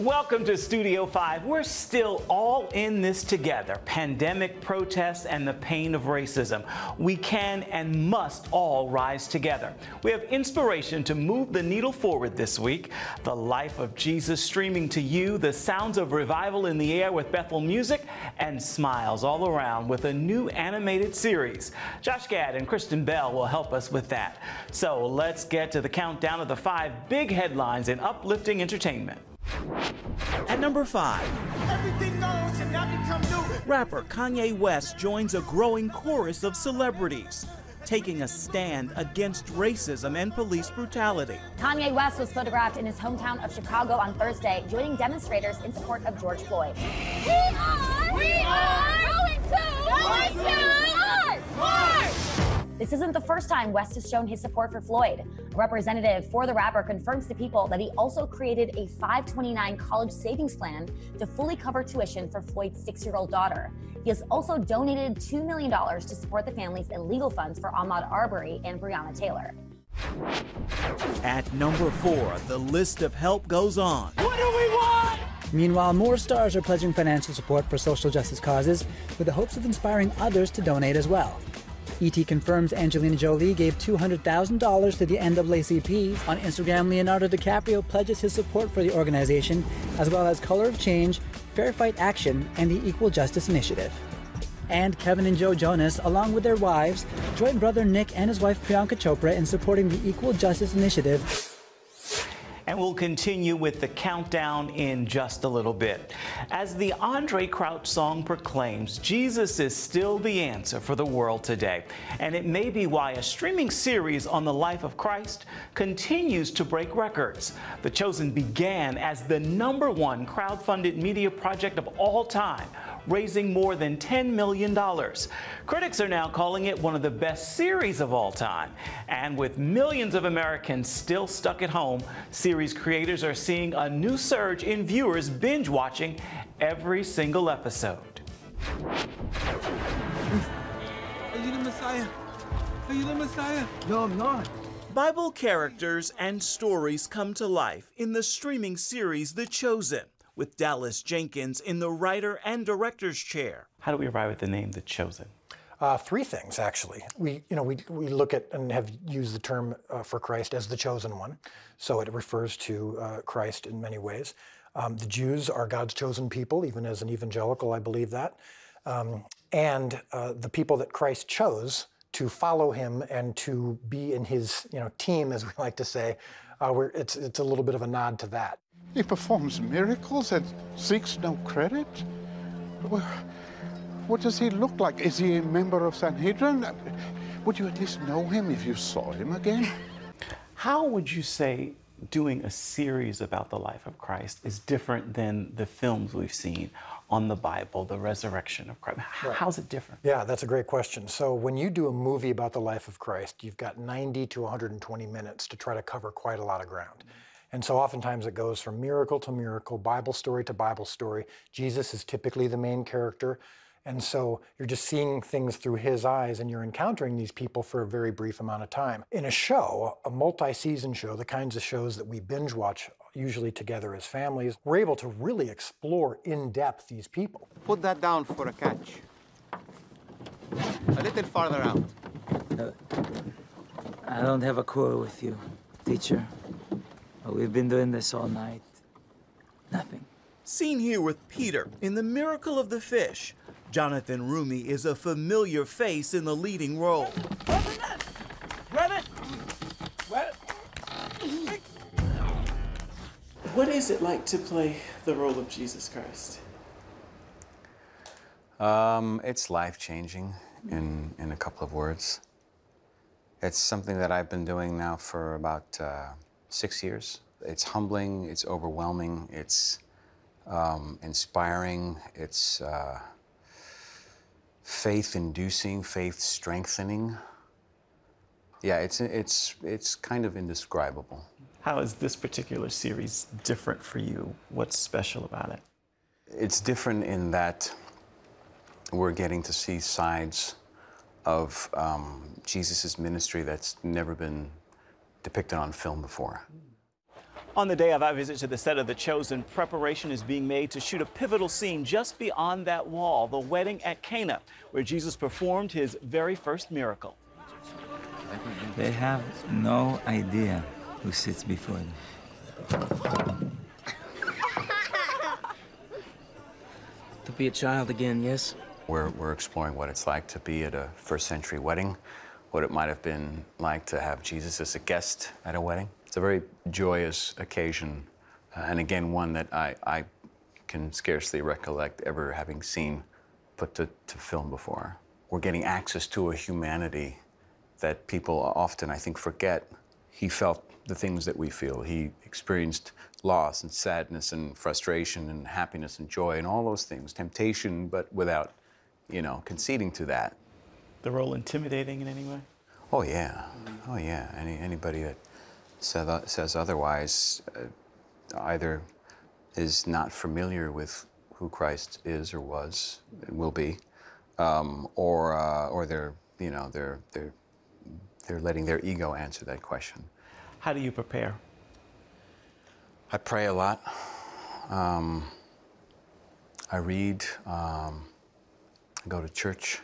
Welcome to Studio 5. We're still all in this together. Pandemic, protests, and the pain of racism. We can and must all rise together. We have inspiration to move the needle forward this week. The Life of Jesus streaming to you, the sounds of revival in the air with Bethel Music, and smiles all around with a new animated series. Josh Gad and Kristen Bell will help us with that. So let's get to the countdown of the 5 big headlines in uplifting entertainment. At number 5, Everything known shall now become new. rapper Kanye West joins a growing chorus of celebrities, taking a stand against racism and police brutality. Kanye West was photographed in his hometown of Chicago on Thursday, joining demonstrators in support of George Floyd. We are going to march! This isn't the first time West has shown his support for Floyd. A representative for the rapper confirms to People that he also created a 529 college savings plan to fully cover tuition for Floyd's 6-year-old daughter. He has also donated $2 million to support the families in legal funds for Ahmaud Arbery and Breonna Taylor. At number 4, the list of help goes on. What do we want? Meanwhile, more stars are pledging financial support for social justice causes with the hopes of inspiring others to donate as well. ET confirms Angelina Jolie gave $200,000 to the NAACP. On Instagram, Leonardo DiCaprio pledges his support for the organization, as well as Color of Change, Fair Fight Action, and the Equal Justice Initiative. And Kevin and Joe Jonas, along with their wives, join brother Nick and his wife Priyanka Chopra in supporting the Equal Justice Initiative. And we'll continue with the countdown in just a little bit. As the Andre Crouch song proclaims, Jesus is still the answer for the world today. And it may be why a streaming series on the life of Christ continues to break records. The Chosen began as the #1 crowdfunded media project of all time, raising more than $10 million. Critics are now calling it one of the best series of all time. And with millions of Americans still stuck at home, series creators are seeing a new surge in viewers binge watching every single episode. Are you the Messiah? Are you the Messiah? No, I'm not. Bible characters and stories come to life in the streaming series The Chosen, with Dallas Jenkins in the writer and director's chair. How do we arrive at the name The Chosen? 3 things, actually. We look at and have used the term for Christ as the chosen one. So it refers to Christ in many ways. The Jews are God's chosen people, even as an evangelical, I believe that. And the people that Christ chose to follow him and to be in his team, as we like to say, it's a little bit of a nod to that. He performs miracles and seeks no credit. What does he look like? Is he a member of Sanhedrin? Would you at least know him if you saw him again? How would you say doing a series about the life of Christ is different than the films we've seen on the Bible, the resurrection of Christ? Right. How's it different? Yeah, that's a great question. So when you do a movie about the life of Christ, you've got 90 to 120 minutes to try to cover quite a lot of ground. And so oftentimes it goes from miracle to miracle, Bible story to Bible story. Jesus is typically the main character. And so you're just seeing things through his eyes, and you're encountering these people for a very brief amount of time. In a show, a multi-season show, the kinds of shows that we binge watch usually together as families, we're able to really explore in depth these people. Put that down for a catch. A little farther out. I don't have a quarrel with you, teacher. We've been doing this all night. Nothing. Seen here with Peter in The Miracle of the Fish, Jonathan Roumie is a familiar face in the leading role. Grab it! What is it like to play the role of Jesus Christ? It's life-changing in a couple of words. It's something that I've been doing now for about 6 years. It's humbling, it's overwhelming, it's inspiring, it's faith-inducing, faith-strengthening. Yeah, it's kind of indescribable. How is this particular series different for you? What's special about it? It's different in that we're getting to see sides of Jesus' ministry that's never been depicted on film before. On the day of our visit to the set of The Chosen, preparation is being made to shoot a pivotal scene just beyond that wall, the wedding at Cana, where Jesus performed his very first miracle. They have no idea who sits before them. To be a child again, yes? We're exploring what it's like to be at a first-century wedding, what it might have been like to have Jesus as a guest at a wedding. It's a very joyous occasion, and again, one that I can scarcely recollect ever having seen put to film before. We're getting access to a humanity that people often, I think, forget. He felt the things that we feel. He experienced loss and sadness and frustration and happiness and joy and all those things, temptation, but without, you know, conceding to that. The role intimidating in any way? Oh, yeah. Oh, yeah. Anybody that says otherwise either is not familiar with who Christ is or was and will be, or they're, you know, they're letting their ego answer that question. How do you prepare? I pray a lot. I read. I go to church,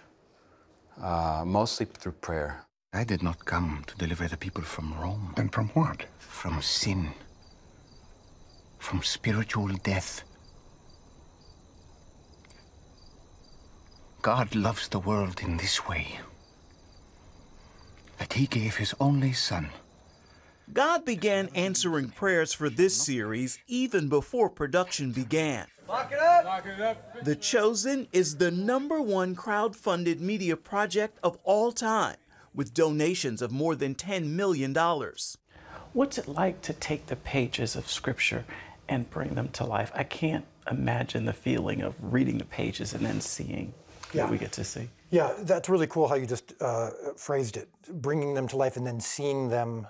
mostly through prayer. I did not come to deliver the people from Rome. Then from what? From sin. From spiritual death. God loves the world in this way, that he gave his only son. God began answering prayers for this series even before production began. Lock it up! Lock it up! The Chosen is the #1 crowd-funded media project of all time, with donations of more than $10 million. What's it like to take the pages of Scripture and bring them to life? I can't imagine the feeling of reading the pages and then seeing what we get to see. Yeah, that's really cool how you just phrased it. Bringing them to life and then seeing them.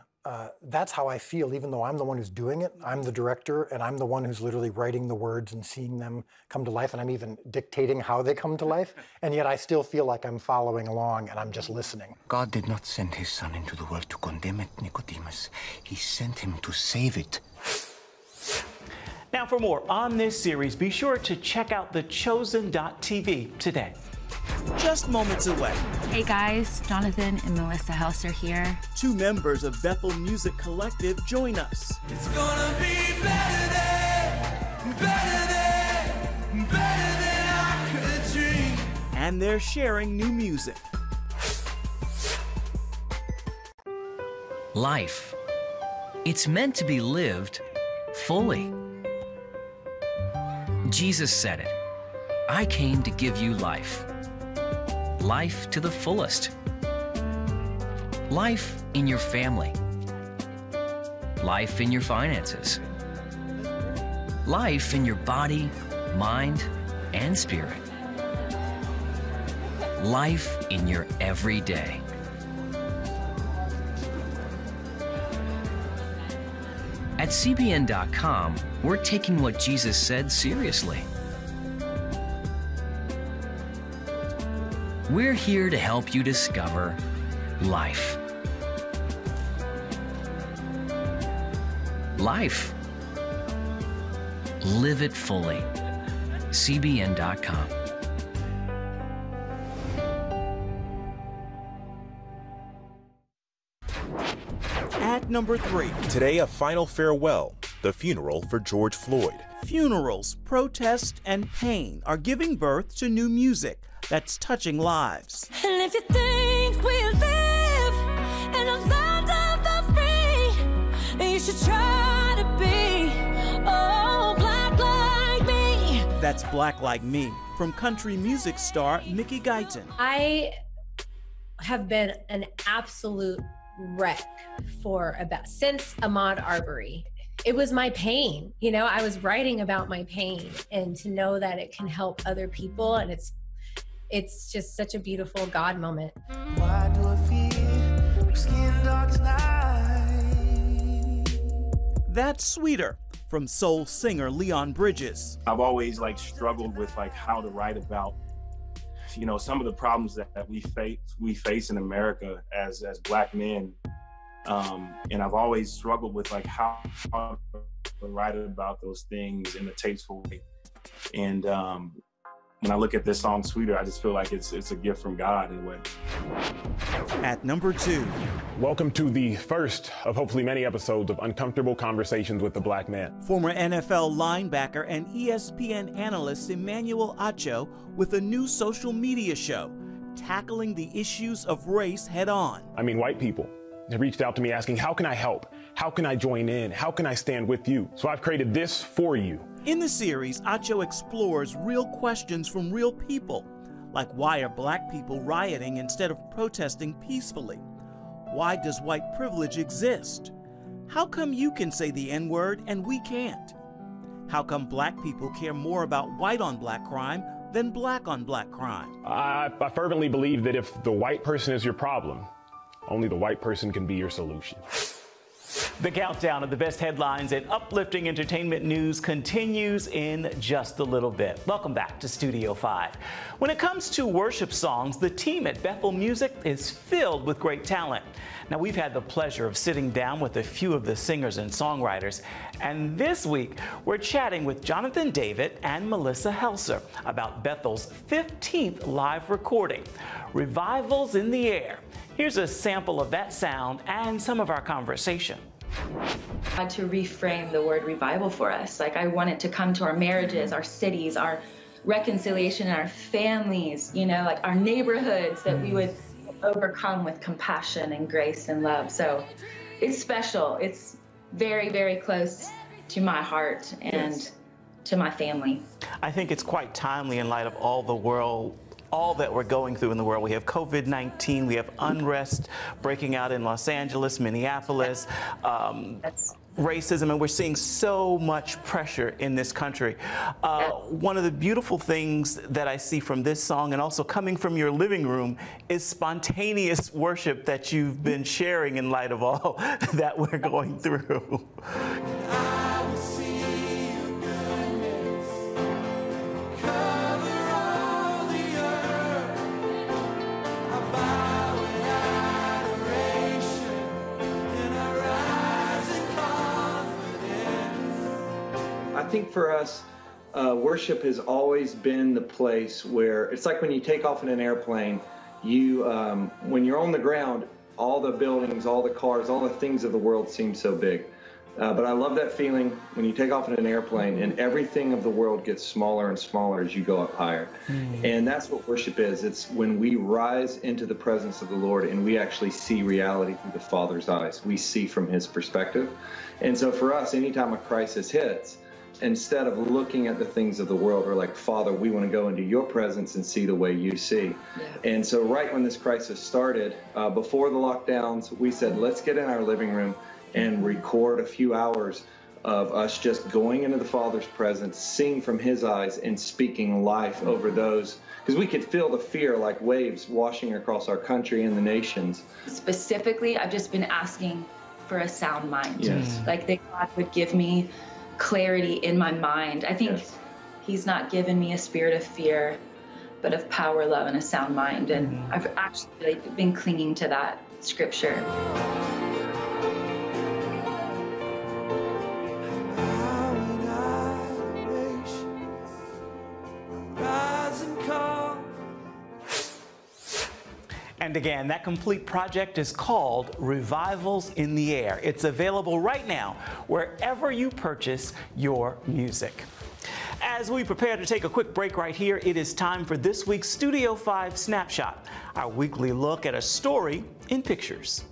That's how I feel, even though I'm the one who's doing it. I'm the director, and I'm the one who's literally writing the words and seeing them come to life, and I'm even dictating how they come to life, and yet I still feel like I'm following along, and I'm just listening. God did not send his son into the world to condemn it, Nicodemus. He sent him to save it. Now, for more on this series, be sure to check out thechosen.tv today. Just moments away. Hey guys, Jonathan and Melissa House are here. 2 members of Bethel Music Collective join us. It's gonna be better than I could dream. And they're sharing new music. Life. It's meant to be lived fully. Jesus said it. I came to give you life. Life to the fullest. Life in your family. Life in your finances. Life in your body, mind, and spirit. Life in your everyday. At CBN.com, we're taking what Jesus said seriously. We're here to help you discover life. Life. Live it fully. CBN.com. At number 3. Today, a final farewell, the funeral for George Floyd. Funerals, protest, and pain are giving birth to new music that's touching lives. And if you think we live in a land of the free, you should try to be, black like me. That's Black Like Me from country music star Mickey Guyton. I have been an absolute wreck since Ahmaud Arbery. It was my pain. You know, I was writing about my pain, and to know that it can help other people, and it's just such a beautiful God moment. Why do I feel skin dark tonight? That's Sweeter from soul singer Leon Bridges. I've always struggled with how to write about, some of the problems that we face in America as Black men. And I've always struggled with like how to write about those things in a tasteful way. And when I look at this song, Sweeter, I just feel like it's a gift from God in a way. At number 2. Welcome to the first of hopefully many episodes of Uncomfortable Conversations with the Black Man. Former NFL linebacker and ESPN analyst Emmanuel Acho with a new social media show, tackling the issues of race head on. I mean, white people have reached out to me asking, how can I help? How can I join in? How can I stand with you? So I've created this for you. In the series, Acho explores real questions from real people, like why are black people rioting instead of protesting peacefully? Why does white privilege exist? How come you can say the N-word and we can't? How come black people care more about white on black crime than black on black crime? I fervently believe that if the white person is your problem, only the white person can be your solution. The countdown of the best headlines and uplifting entertainment news continues in just a little bit. Welcome back to Studio 5. When it comes to worship songs, the team at Bethel Music is filled with great talent. Now, we've had the pleasure of sitting down with a few of the singers and songwriters, and this week we're chatting with Jonathan David and Melissa Helser about Bethel's 15th live recording, Revivals in the Air. Here's a sample of that sound and some of our conversation. I had to reframe the word revival for us. Like, I want it to come to our marriages, our cities, our reconciliation in our families, you know, like our neighborhoods, that we would overcome with compassion and grace and love. So it's special. It's very, very close to my heart and to my family. I think it's quite timely in light of all that we're going through in the world. We have COVID-19, we have unrest breaking out in Los Angeles, Minneapolis, racism, and we're seeing so much pressure in this country. One of the beautiful things that I see from this song, and also coming from your living room, is spontaneous worship that you've been sharing in light of all that we're going through. I think for us, worship has always been the place where it's like when you take off in an airplane, when you're on the ground, all the buildings, all the cars, all the things of the world seem so big. But I love that feeling when you take off in an airplane and everything of the world gets smaller and smaller as you go up higher. And that's what worship is. It's when we rise into the presence of the Lord and we actually see reality through the Father's eyes. We see from His perspective. And so for us, anytime a crisis hits, instead of looking at the things of the world, we're like, Father, we want to go into your presence and see the way you see. And so right when this crisis started, before the lockdowns, we said, let's get in our living room and record a few hours of us just going into the Father's presence, seeing from His eyes and speaking life over those, because we could feel the fear like waves washing across our country and the nations. Specifically, I've just been asking for a sound mind. Yes. Like that God would give me clarity in my mind. I think He's not given me a spirit of fear, but of power, love, and a sound mind. And I've actually been clinging to that scripture. And again, that complete project is called Revivals in the Air. It's available right now wherever you purchase your music. As we prepare to take a quick break right here, it is time for this week's Studio 5 Snapshot, our weekly look at a story in pictures.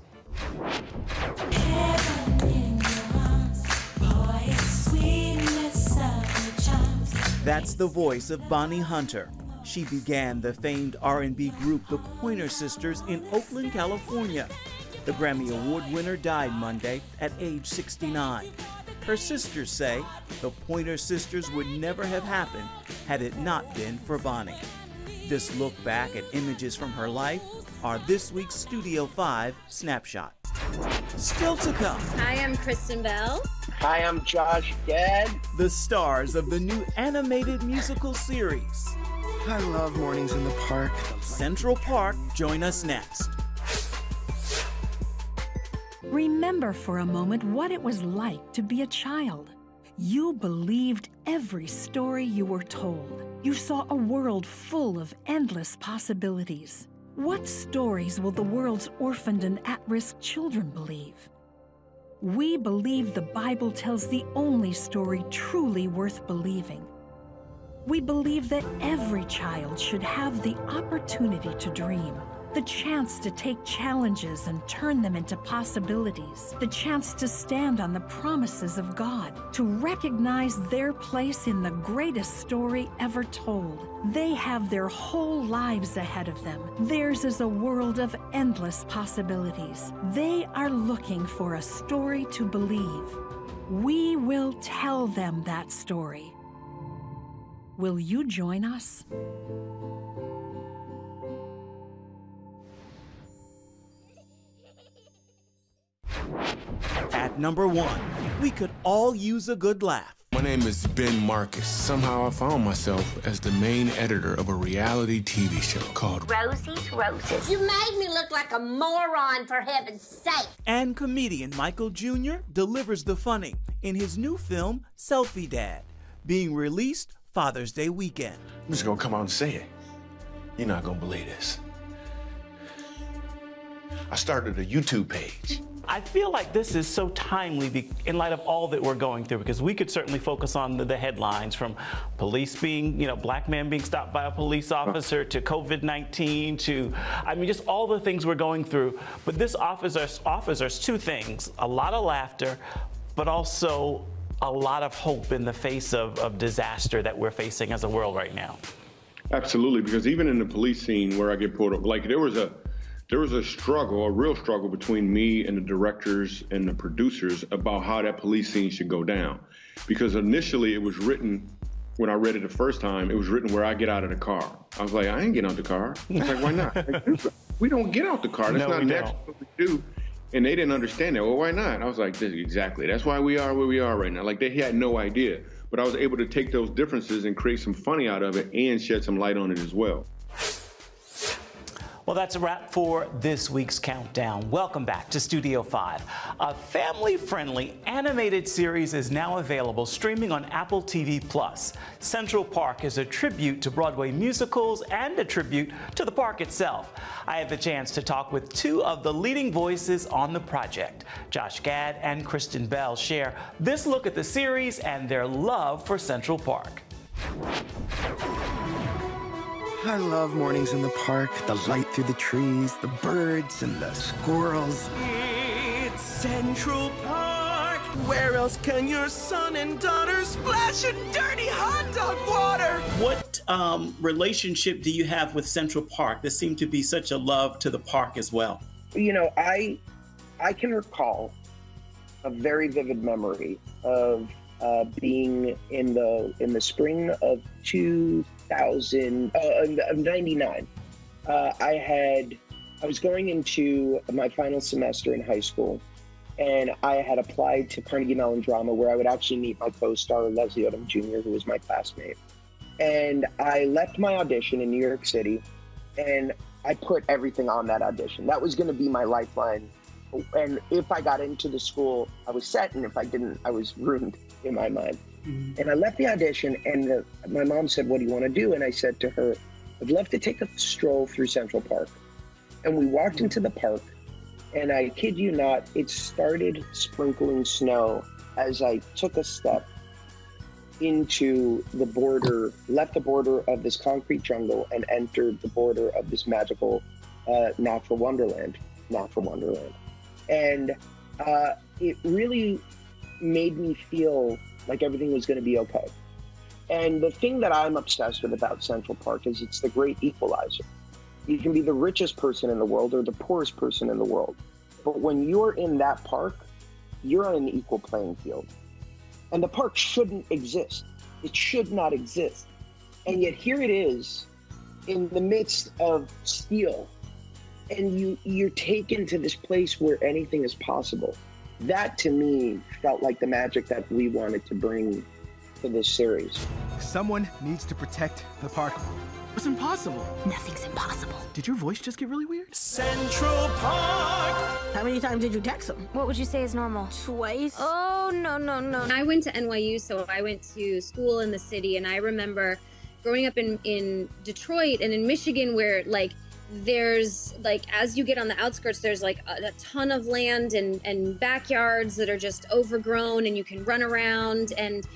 That's the voice of Bonnie Hunter. She began the famed R&B group The Pointer Sisters in Oakland, California. The Grammy Award winner died Monday at age 69. Her sisters say the Pointer Sisters would never have happened had it not been for Bonnie. This look back at images from her life are this week's Studio 5 Snapshot. Still to come. Hi, I'm Kristen Bell. Hi, I'm Josh Gad. The stars of the new animated musical series. I love mornings in the park. Central Park, join us next. Remember for a moment what it was like to be a child. You believed every story you were told. You saw a world full of endless possibilities. What stories will the world's orphaned and at-risk children believe? We believe the Bible tells the only story truly worth believing. We believe that every child should have the opportunity to dream, the chance to take challenges and turn them into possibilities, the chance to stand on the promises of God, to recognize their place in the greatest story ever told. They have their whole lives ahead of them. Theirs is a world of endless possibilities. They are looking for a story to believe. We will tell them that story. Will you join us? At number 1, we could all use a good laugh. My name is Ben Marcus. Somehow I found myself as the main editor of a reality TV show called Rosie's Roses. You made me look like a moron, for heaven's sake. And comedian Michael Jr. delivers the funny in his new film, Selfie Dad, being released Father's Day weekend. I'm just gonna come out and say it. You're not gonna believe this. I started a YouTube page. I feel like this is so timely in light of all that we're going through, because we could certainly focus on the headlines from police being, black man being stopped by a police officer, to COVID-19, to, just all the things we're going through. But this offers us two things: a lot of laughter, but also a lot of hope in the face of disaster that we're facing as a world right now. Absolutely, because even in the police scene where I get pulled up, like there was a struggle, a real struggle between me and the directors and the producers about how that police scene should go down. Because initially it was written, when I read it the first time, it was written where I get out of the car. I was like, I ain't getting out the car. I was like, why not? Like, we don't get out the car. That's not natural what we do. And they didn't understand that. Well, why not? I was like, exactly. That's why we are where we are right now. Like, they had no idea. But I was able to take those differences and create some funny out of it and shed some light on it as well. Well, that's a wrap for this week's Countdown. Welcome back to Studio 5. A family-friendly animated series is now available streaming on Apple TV+. Central Park is a tribute to Broadway musicals and a tribute to the park itself. I had the chance to talk with two of the leading voices on the project. Josh Gad and Kristen Bell share this look at the series and their love for Central Park. I love mornings in the park, the light through the trees, the birds and the squirrels. It's Central Park. Where else can your son and daughter splash in dirty hot dog water? What relationship do you have with Central Park? There seemed to be such a love to the park as well. I can recall a very vivid memory of being in the spring of 99. I was going into my final semester in high school, and I had applied to Carnegie Mellon Drama, where I would actually meet my co-star Leslie Odom Jr., who was my classmate. And I left my audition in New York City, and I put everything on that audition. That was going to be my lifeline. And if I got into the school, I was set, and if I didn't, I was ruined in my mind. Mm-hmm. And I left the audition, and my mom said, "What do you want to do?" And I said to her, "I'd love to take a stroll through Central Park." And we walked into the park, and I kid you not, it started sprinkling snow as I took a step into the border, left the border of this concrete jungle and entered the border of this magical natural wonderland. And it really made me feel like everything was going to be okay. And the thing that I'm obsessed with about Central Park is it's the great equalizer. You can be the richest person in the world or the poorest person in the world. But when you're in that park, you're on an equal playing field. And the park shouldn't exist. It should not exist. And yet here it is in the midst of steel. And you're taken to this place where anything is possible. That, to me, felt like the magic that we wanted to bring to this series. Someone needs to protect the park. It's impossible. Nothing's impossible. Did your voice just get really weird? Central Park. How many times did you text him? What would you say is normal? Twice. Oh, no. I went to NYU, so I went to school in the city, and I remember growing up in Detroit and in Michigan where, like, there's, like, as you get on the outskirts, there's, like, a ton of land and backyards that are just overgrown and you can run around, and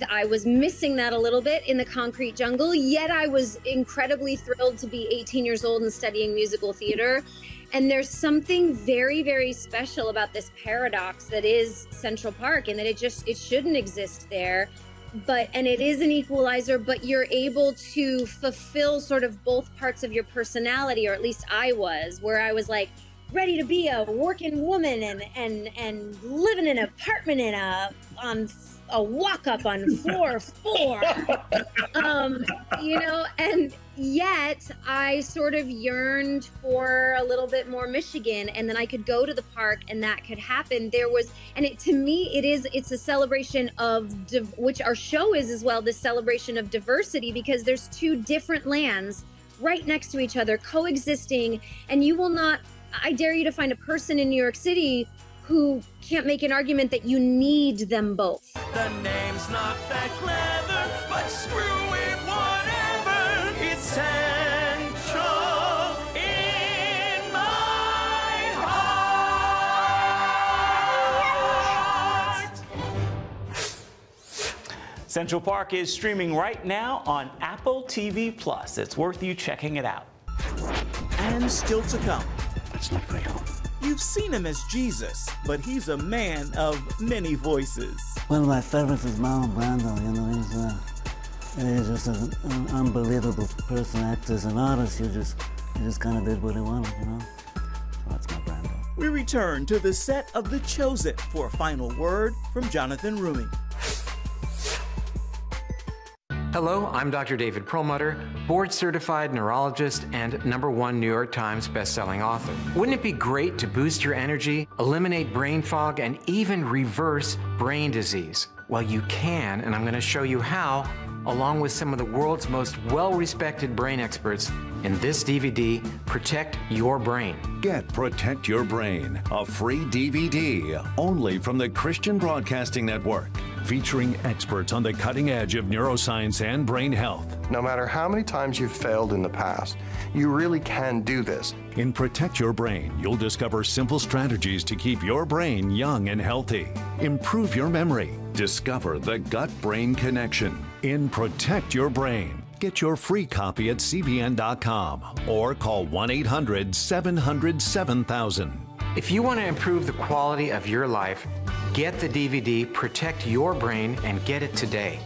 I was missing that a little bit in the concrete jungle, yet I was incredibly thrilled to be 18 years old and studying musical theater. And there's something very, very special about this paradox that is Central Park, and that it shouldn't exist there. And it is an equalizer, but you're able to fulfill sort of both parts of your personality, or at least I was, where I was like ready to be a working woman and live in an apartment on a walk up on floor 4, and yet I sort of yearned for a little bit more Michigan, and then I could go to the park and that could happen. To me, it's a celebration of, which our show is as well, this celebration of diversity, because there's 2 different lands right next to each other, coexisting, and I dare you to find a person in New York City who can't make an argument that you need them both. The name's not that clever, but screw it, whatever. It's Central in my heart. Central Park is streaming right now on Apple TV+. It's worth you checking it out. And still to come. That's not real. You've seen him as Jesus, but he's a man of many voices. One of my favorites is Marlon Brando. He's just an unbelievable person, actor, an artist. He just kind of did what he wanted, So that's my Brando. We return to the set of The Chosen for a final word from Jonathan Roumie. Hello, I'm Dr. David Perlmutter, board-certified neurologist and #1 New York Times bestselling author. Wouldn't it be great to boost your energy, eliminate brain fog, and even reverse brain disease? Well, you can, and I'm going to show you how, along with some of the world's most well-respected brain experts in this DVD, Protect Your Brain. Get Protect Your Brain, a free DVD only from the Christian Broadcasting Network, featuring experts on the cutting edge of neuroscience and brain health. No matter how many times you've failed in the past, you really can do this. In Protect Your Brain, you'll discover simple strategies to keep your brain young and healthy. Improve your memory. Discover the gut-brain connection. In Protect Your Brain. Get your free copy at cbn.com or call 1-800-700-7000. If you want to improve the quality of your life, get the DVD Protect Your Brain and get it today.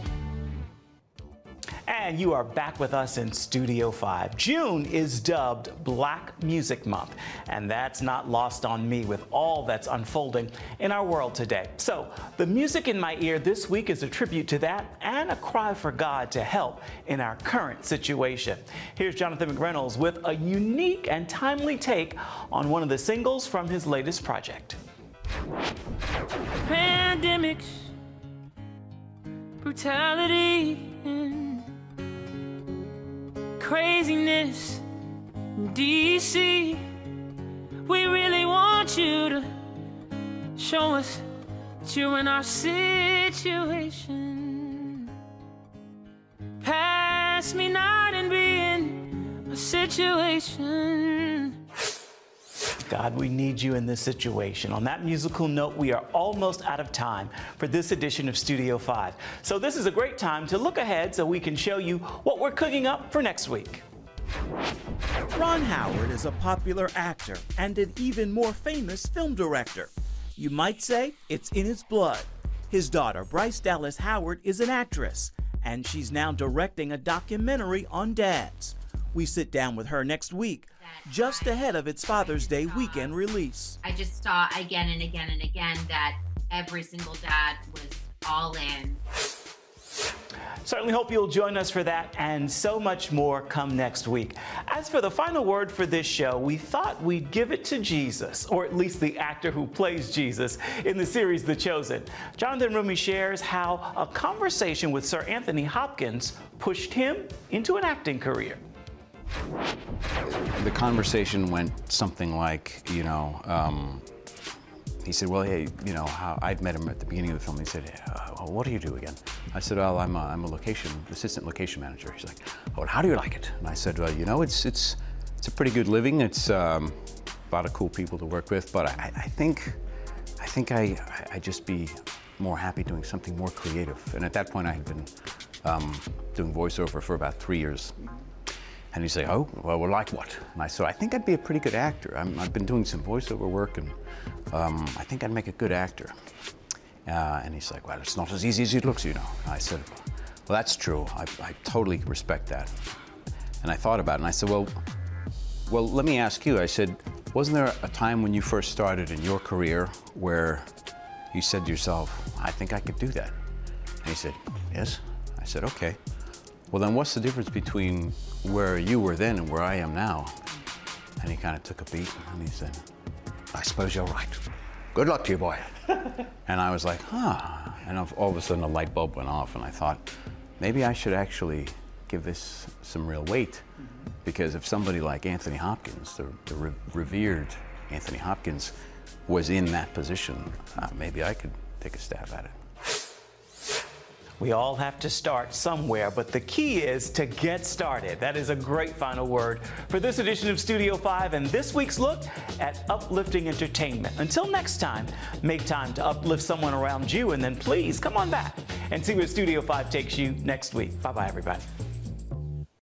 And you are back with us in Studio 5. June is dubbed Black Music Month, and that's not lost on me with all that's unfolding in our world today. So, the music in my ear this week is a tribute to that and a cry for God to help in our current situation. Here's Jonathan McReynolds with a unique and timely take on one of the singles from his latest project. Pandemics, brutality, and craziness in DC. We really want you to show us that you're in our situation. Pass me not and be in a situation. God, we need you in this situation. On that musical note, we are almost out of time for this edition of Studio 5. So this is a great time to look ahead so we can show you what we're cooking up for next week. Ron Howard is a popular actor and an even more famous film director. You might say it's in his blood. His daughter, Bryce Dallas Howard, is an actress, and she's now directing a documentary on dads. We sit down with her next week, just ahead of its Father's Day weekend release. I just saw again and again and again that every single dad was all in. Certainly hope you'll join us for that and so much more come next week. As for the final word for this show, we thought we'd give it to Jesus, or at least the actor who plays Jesus in the series The Chosen. Jonathan Roumie shares how a conversation with Sir Anthony Hopkins pushed him into an acting career. The conversation went something like, he said, well, hey, I'd met him at the beginning of the film. He said, what do you do again? I said, well, I'm a assistant location manager. He's like, oh, and how do you like it? And I said, well, it's a pretty good living. It's a lot of cool people to work with, but I think I'd just be more happy doing something more creative. And at that point, I had been doing voiceover for about 3 years. And he'd say, oh, well, like what? And I said, I think I'd be a pretty good actor. I've been doing some voiceover work, and I think I'd make a good actor. And he's like, well, it's not as easy as it looks, And I said, well, that's true. I totally respect that. And I thought about it, and I said, well, let me ask you. I said, wasn't there a time when you first started in your career where you said to yourself, I think I could do that? And he said, yes. I said, okay. Well, then what's the difference between where you were then and where I am now? And he kind of took a beat, and he said, I suppose you're right. Good luck to you, boy. And I was like, huh. And all of a sudden, a light bulb went off, and I thought, maybe I should actually give this some real weight, because if somebody like Anthony Hopkins, the revered Anthony Hopkins, was in that position, maybe I could take a stab at it. We all have to start somewhere, but the key is to get started. That is a great final word for this edition of Studio 5 and this week's look at uplifting entertainment. Until next time, make time to uplift someone around you, and then please come on back and see where Studio 5 takes you next week. Bye-bye, everybody.